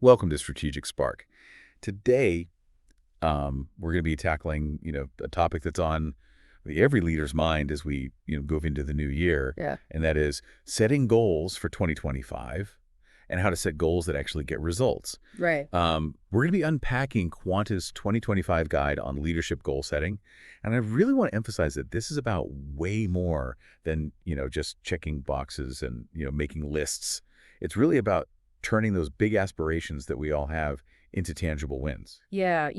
Welcome to Strategic Spark. Today, we're going to be tackling, a topic that's on every leader's mind as we, go into the new year, Yeah. and that is setting goals for 2025 and how to set goals that actually get results. Right. We're going to be unpacking Quanta's 2025 guide on leadership goal setting, and I really want to emphasize that this is about way more than, just checking boxes and, making lists. It's really about turning those big aspirations that we all have into tangible wins. Yeah.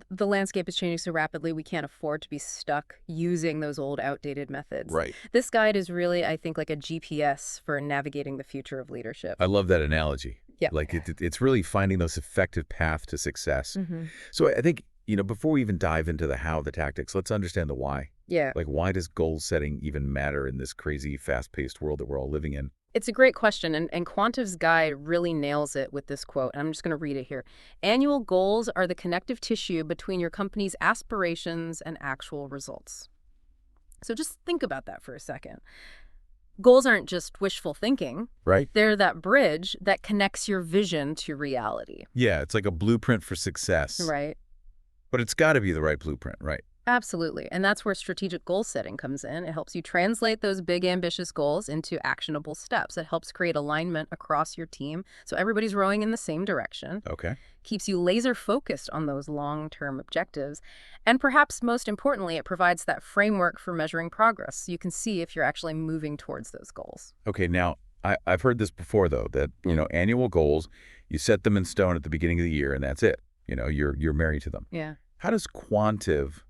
The landscape is changing so rapidly, we can't afford to be stuck using those old, outdated methods. Right. This guide is really, I think, like a GPS for navigating the future of leadership. I love that analogy. Yeah. Like it's really finding those effective path to success. Hmm. So I think, before we even dive into the how, the tactics, let's understand the why. Yeah. Like, why does goal setting even matter in this crazy, fast-paced world that we're all living in? It's a great question, and Quantive's guide really nails it with this quote. And I'm just going to read it here. Annual goals are the connective tissue between your company's aspirations and actual results. So just think about that for a second. Goals aren't just wishful thinking. Right? They're that bridge that connects your vision to reality. Yeah, it's like a blueprint for success. Right. But it's got to be the right blueprint, right? Absolutely. And that's where strategic goal setting comes in. It helps you translate those big, ambitious goals into actionable steps. It helps create alignment across your team so everybody's rowing in the same direction, Okay. keeps you laser focused on those long-term objectives. And perhaps most importantly, it provides that framework for measuring progress so you can see if you're actually moving towards those goals. Okay, now, I've heard this before, though, that, annual goals, you set them in stone at the beginning of the year, and that's it. You're married to them. Yeah. How does Quantive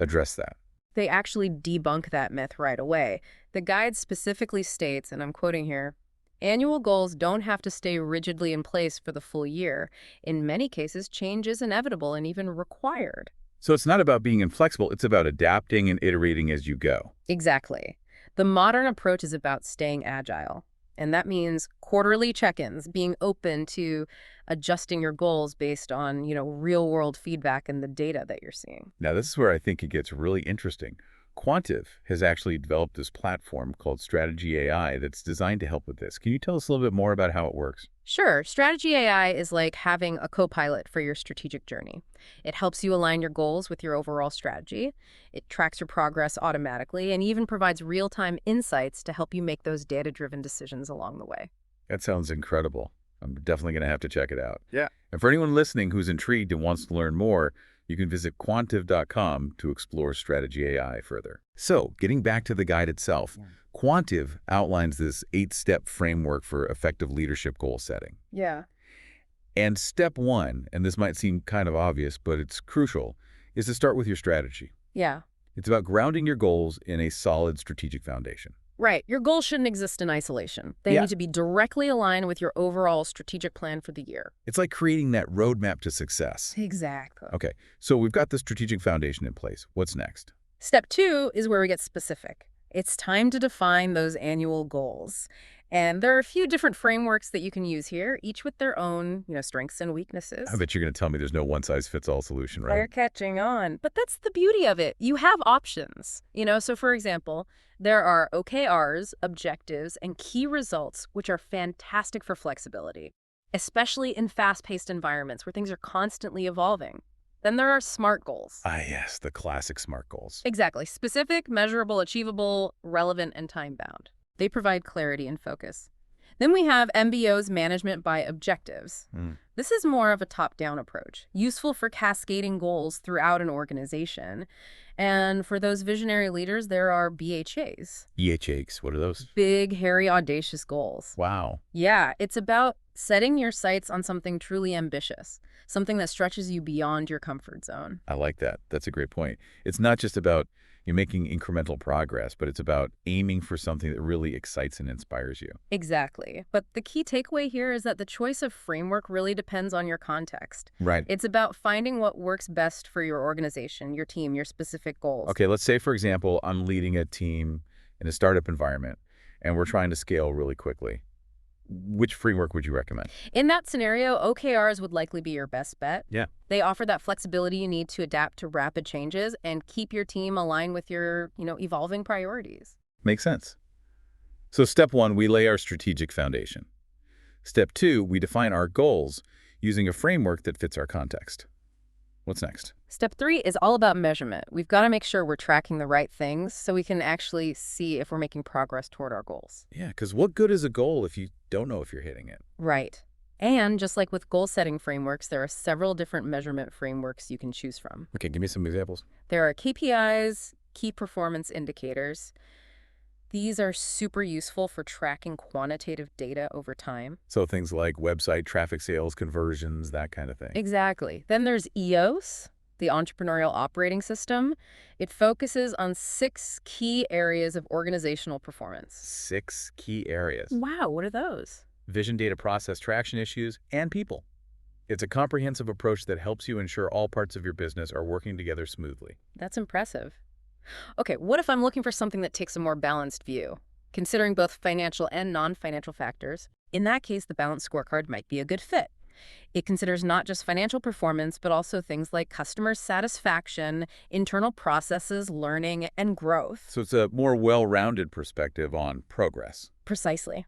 address that? They actually debunk that myth right away. The guide specifically states, and I'm quoting here, annual goals don't have to stay rigidly in place for the full year. In many cases, change is inevitable and even required. So it's not about being inflexible, it's about adapting and iterating as you go. Exactly. The modern approach is about staying agile. And that means quarterly check-ins, being open to adjusting your goals based on, real-world feedback and the data that you're seeing. Now, this is where I think it gets really interesting. Quantive has actually developed this platform called Strategy AI that's designed to help with this. Can you tell us a little bit more about how it works? Sure, Strategy AI is like having a co-pilot for your strategic journey. It helps you align your goals with your overall strategy. It tracks your progress automatically and even provides real-time insights to help you make those data-driven decisions along the way. That sounds incredible. I'm definitely going to have to check it out. Yeah. And for anyone listening who's intrigued and wants to learn more, you can visit quantive.com to explore Strategy AI further. So, getting back to the guide itself, Quantive outlines this 8-step framework for effective leadership goal setting. Yeah. And step 1, and this might seem kind of obvious, but it's crucial, is to start with your strategy. Yeah. It's about grounding your goals in a solid strategic foundation. Right. Your goals shouldn't exist in isolation. They Yeah. need to be directly aligned with your overall strategic plan for the year. It's like creating that roadmap to success. Exactly. Okay, so we've got the strategic foundation in place. What's next? Step 2 is where we get specific. It's time to define those annual goals. And there are a few different frameworks that you can use here, each with their own, strengths and weaknesses. I bet you're going to tell me there's no one-size-fits-all solution, They're right? catching on. But that's the beauty of it. You have options. So for example, there are OKRs, objectives, and key results, which are fantastic for flexibility, especially in fast-paced environments where things are constantly evolving. Then there are SMART goals. Ah, yes, the classic SMART goals. Exactly. Specific, measurable, achievable, relevant, and time-bound. They provide clarity and focus. Then we have MBO's management by objectives. This is more of a top-down approach, useful for cascading goals throughout an organization. And for those visionary leaders, there are BHAs. BHAGs, what are those? Big, hairy, audacious goals. Wow. Yeah, it's about setting your sights on something truly ambitious, something that stretches you beyond your comfort zone. I like that. That's a great point. It's not just about you making incremental progress, but it's about aiming for something that really excites and inspires you. Exactly. But the key takeaway here is that the choice of framework really depends on your context. Right. It's about finding what works best for your organization, your team, your specific goals. Okay, let's say, for example, I'm leading a team in a startup environment, and we're trying to scale really quickly. Which framework would you recommend? In that scenario, OKRs would likely be your best bet. Yeah. They offer that flexibility you need to adapt to rapid changes and keep your team aligned with your, evolving priorities. Makes sense. So step 1, we lay our strategic foundation. Step 2, we define our goals using a framework that fits our context. What's next? Step 3 is all about measurement. We've got to make sure we're tracking the right things so we can actually see if we're making progress toward our goals. Yeah, because what good is a goal if you don't know if you're hitting it? Right. And just like with goal-setting frameworks, there are several different measurement frameworks you can choose from. Okay, give me some examples. There are KPIs, key performance indicators. These are super useful for tracking quantitative data over time. So things like website traffic, sales, conversions, that kind of thing. Exactly. Then there's EOS, the Entrepreneurial Operating System. It focuses on 6 key areas of organizational performance. 6 key areas. Wow, what are those? Vision, data, process, traction issues, and people. It's a comprehensive approach that helps you ensure all parts of your business are working together smoothly. That's impressive. Okay, what if I'm looking for something that takes a more balanced view, considering both financial and non-financial factors? In that case, the balanced scorecard might be a good fit. It considers not just financial performance, but also things like customer satisfaction, internal processes, learning, and growth. So it's a more well-rounded perspective on progress. Precisely.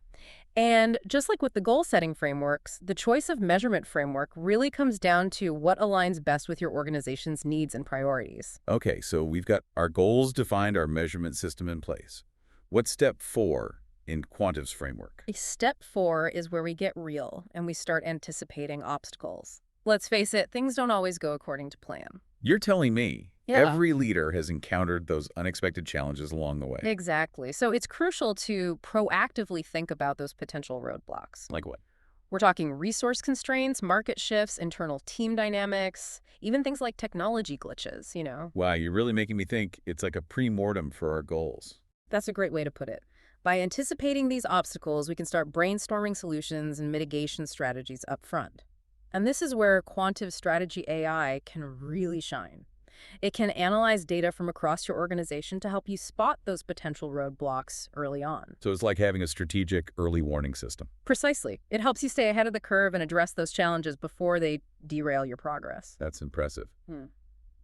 And just like with the goal-setting frameworks, the choice of measurement framework really comes down to what aligns best with your organization's needs and priorities. Okay, so we've got our goals defined, our measurement system in place. What's step 4 in Quantive's framework? Step 4 is where we get real and we start anticipating obstacles. Let's face it, things don't always go according to plan. You're telling me Yeah. every leader has encountered those unexpected challenges along the way. Exactly. So it's crucial to proactively think about those potential roadblocks. Like what? We're talking resource constraints, market shifts, internal team dynamics, even things like technology glitches. Wow, you're really making me think it's like a pre-mortem for our goals. That's a great way to put it. By anticipating these obstacles, we can start brainstorming solutions and mitigation strategies up front. And this is where Quantive Strategy AI can really shine. It can analyze data from across your organization to help you spot those potential roadblocks early on. So it's like having a strategic early warning system. Precisely. It helps you stay ahead of the curve and address those challenges before they derail your progress. That's impressive. Hmm.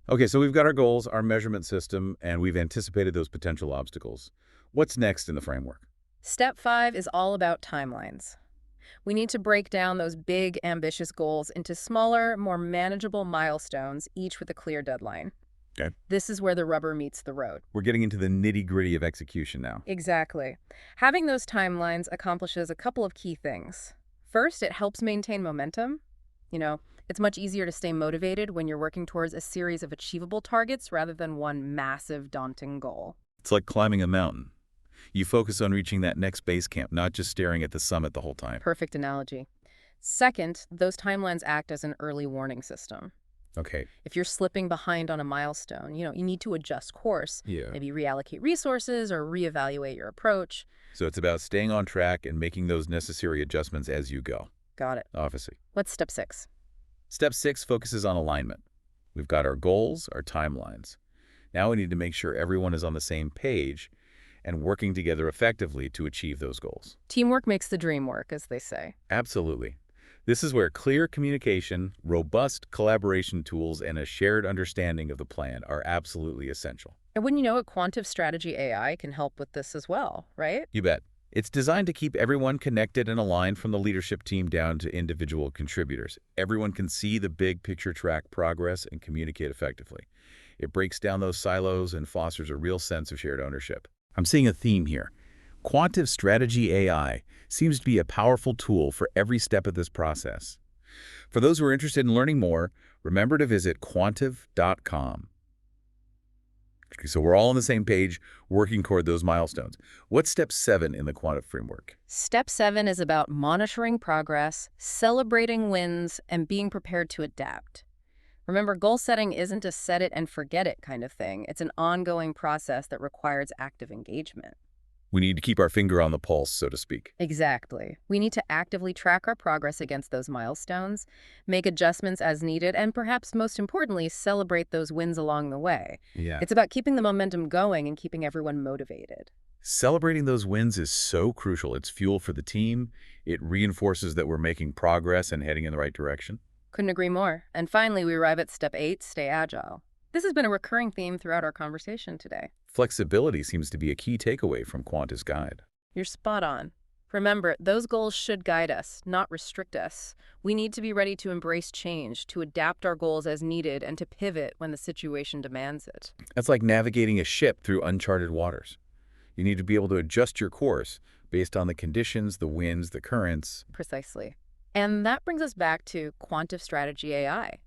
Okay, so we've got our goals, our measurement system, and we've anticipated those potential obstacles. What's next in the framework? Step 5 is all about timelines. We need to break down those big, ambitious goals into smaller, more manageable milestones, each with a clear deadline. Okay. This is where the rubber meets the road. We're getting into the nitty-gritty of execution now. Exactly. Having those timelines accomplishes a couple of key things. First, it helps maintain momentum. It's much easier to stay motivated when you're working towards a series of achievable targets rather than one massive, daunting goal. It's like climbing a mountain. You focus on reaching that next base camp, not just staring at the summit the whole time. Perfect analogy. Second, those timelines act as an early warning system. Okay. If you're slipping behind on a milestone, you need to adjust course, Yeah. maybe reallocate resources or reevaluate your approach. So it's about staying on track and making those necessary adjustments as you go. Got it. Obviously. What's step 6? Step 6 focuses on alignment. We've got our goals, our timelines. Now we need to make sure everyone is on the same page and working together effectively to achieve those goals. Teamwork makes the dream work, as they say. Absolutely. This is where clear communication, robust collaboration tools, and a shared understanding of the plan are absolutely essential. And wouldn't you know it, Quantive Strategy AI can help with this as well, right? You bet. It's designed to keep everyone connected and aligned from the leadership team down to individual contributors. Everyone can see the big picture, track progress, and communicate effectively. It breaks down those silos and fosters a real sense of shared ownership. I'm seeing a theme here. Quantive Strategy AI seems to be a powerful tool for every step of this process. For those who are interested in learning more, remember to visit quantive.com. So we're all on the same page, working toward those milestones. What's step 7 in the Quantive framework? Step 7 is about monitoring progress, celebrating wins, and being prepared to adapt. Remember, goal setting isn't a set it and forget it kind of thing. It's an ongoing process that requires active engagement. We need to keep our finger on the pulse, so to speak. Exactly. We need to actively track our progress against those milestones, make adjustments as needed, and perhaps most importantly, celebrate those wins along the way. Yeah. It's about keeping the momentum going and keeping everyone motivated. Celebrating those wins is so crucial. It's fuel for the team. It reinforces that we're making progress and heading in the right direction. Couldn't agree more. And finally, we arrive at step 8, stay agile. This has been a recurring theme throughout our conversation today. Flexibility seems to be a key takeaway from Quantive's guide. You're spot on. Remember, those goals should guide us, not restrict us. We need to be ready to embrace change, to adapt our goals as needed, and to pivot when the situation demands it. That's like navigating a ship through uncharted waters. You need to be able to adjust your course based on the conditions, the winds, the currents. Precisely. And that brings us back to quantitative strategy AI.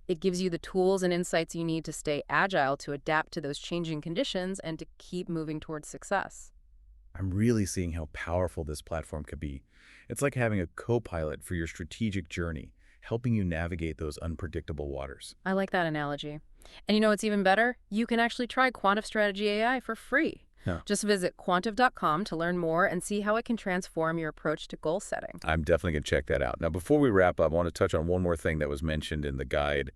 It gives you the tools and insights you need to stay agile, to adapt to those changing conditions, and to keep moving towards success. I'm really seeing how powerful this platform could be. It's like having a co-pilot for your strategic journey, helping you navigate those unpredictable waters. I like that analogy. And you know what's even better? You can actually try Quantitative Strategy AI for free. Huh. Just visit quantitative.com to learn more and see how it can transform your approach to goal setting. I'm definitely going to check that out. Now, before we wrap up, I want to touch on one more thing that was mentioned in the guide,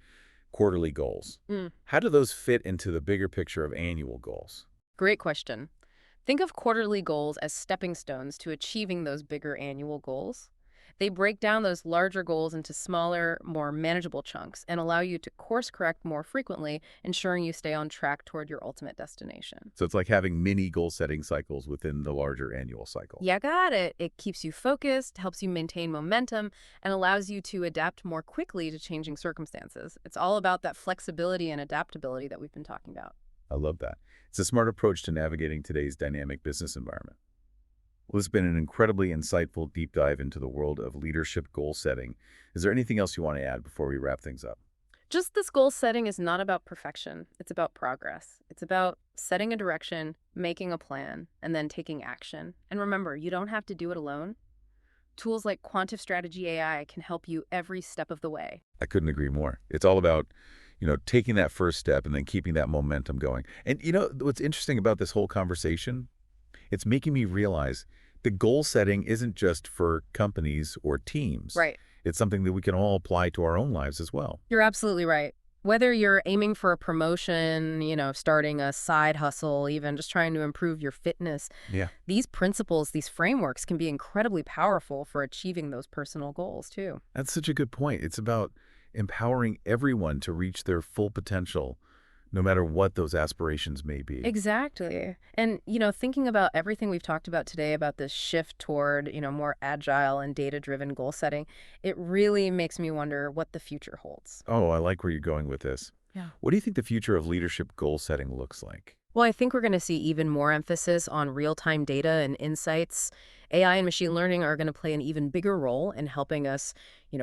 quarterly goals. How do those fit into the bigger picture of annual goals? Great question. Think of quarterly goals as stepping stones to achieving those bigger annual goals. They break down those larger goals into smaller, more manageable chunks and allow you to course correct more frequently, ensuring you stay on track toward your ultimate destination. So it's like having mini goal-setting cycles within the larger annual cycle. Yeah, got it. It keeps you focused, helps you maintain momentum, and allows you to adapt more quickly to changing circumstances. It's all about that flexibility and adaptability that we've been talking about. I love that. It's a smart approach to navigating today's dynamic business environment. Well, this has been an incredibly insightful deep dive into the world of leadership goal setting. Is there anything else you want to add before we wrap things up? Just this goal setting is not about perfection. It's about progress. It's about setting a direction, making a plan, and then taking action. And remember, you don't have to do it alone. Tools like Quantitative Strategy AI can help you every step of the way. I couldn't agree more. It's all about, taking that first step and then keeping that momentum going. And what's interesting about this whole conversation? It's making me realize the goal setting isn't just for companies or teams. Right. It's something that we can all apply to our own lives as well. You're absolutely right. Whether you're aiming for a promotion, starting a side hustle, even just trying to improve your fitness, Yeah. these principles, these frameworks can be incredibly powerful for achieving those personal goals too. That's such a good point. It's about empowering everyone to reach their full potential, no matter what those aspirations may be. Exactly. And, thinking about everything we've talked about today, about this shift toward, more agile and data-driven goal setting, it really makes me wonder what the future holds. Oh, I like where you're going with this. Yeah. What do you think the future of leadership goal setting looks like? Well, I think we're going to see even more emphasis on real-time data and insights. AI and machine learning are going to play an even bigger role in helping us,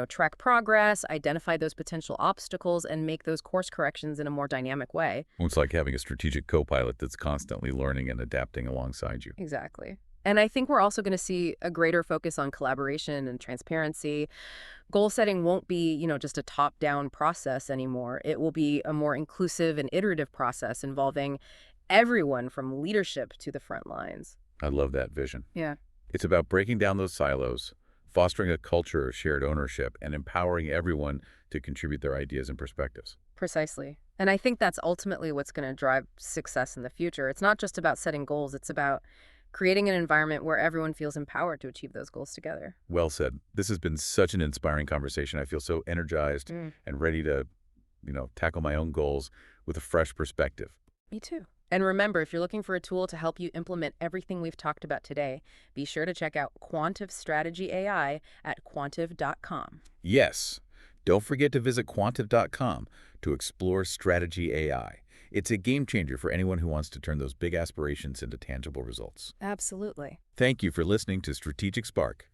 track progress, identify those potential obstacles, and make those course corrections in a more dynamic way. It's like having a strategic co-pilot that's constantly learning and adapting alongside you. Exactly. And I think we're also going to see a greater focus on collaboration and transparency. Goal setting won't be, just a top-down process anymore. It will be a more inclusive and iterative process involving everyone from leadership to the front lines. I love that vision. Yeah. It's about breaking down those silos, fostering a culture of shared ownership, and empowering everyone to contribute their ideas and perspectives. Precisely. And I think that's ultimately what's going to drive success in the future. It's not just about setting goals. It's about creating an environment where everyone feels empowered to achieve those goals together. Well said. This has been such an inspiring conversation. I feel so energized and ready to, tackle my own goals with a fresh perspective. Me too. And remember, if you're looking for a tool to help you implement everything we've talked about today, be sure to check out Quantitative Strategy AI at quantitative.com. Yes. Don't forget to visit quantitative.com to explore Strategy AI. It's a game changer for anyone who wants to turn those big aspirations into tangible results. Absolutely. Thank you for listening to Strategic Spark.